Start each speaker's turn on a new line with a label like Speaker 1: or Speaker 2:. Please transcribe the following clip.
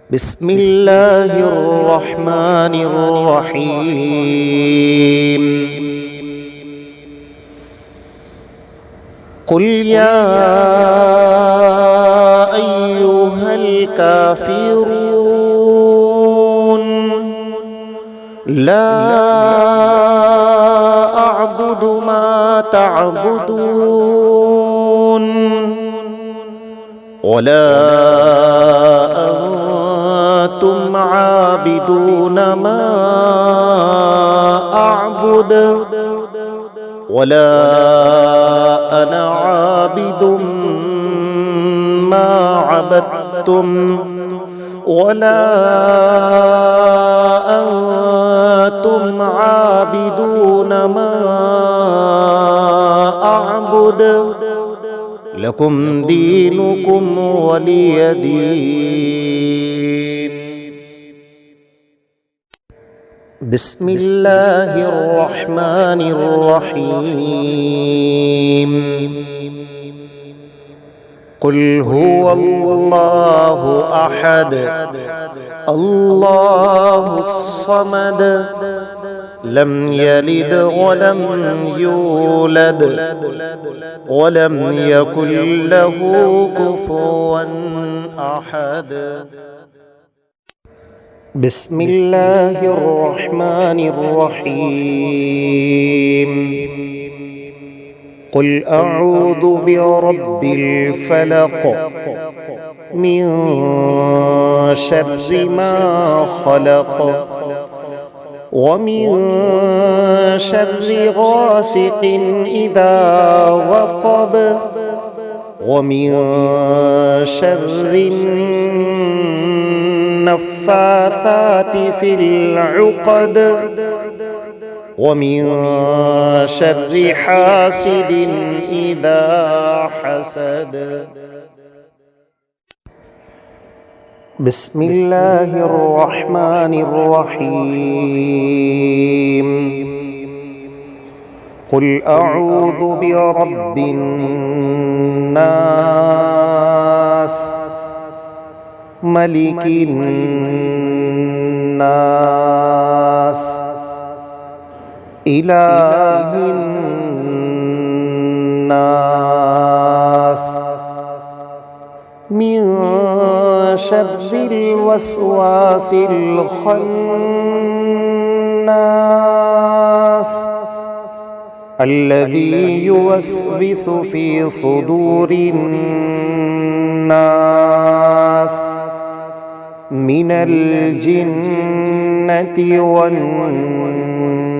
Speaker 1: بسم الله الرحمن الرحيم. قل يا أيها الكافرون لا أعبد ما تعبدون ولا أنتم عابدون ما أعبد ولا أنا عابد ما عبدتم ولا أنتم عابدون ما أعبد لكم دينكم ولي دين. بسم الله الرحمن الرحيم. قل هو الله أحد الله الصمد لم يلد ولم يولد ولم يكن له كفوا أحد. بسم الله الرحمن الرحيم. قل أعوذ برب الفلق من شر ما خلق ومن شر غاسق إذا وقب ومن شر النفاثات في العقد ومن شر حاسد إذا حسد. بسم الله الرحمن الرحيم. قل أعوذ برب الناس ملك الناس إله الناس من شر الوسواس الخناس الذي يوسوس في صدور الناس من الجنة والناس.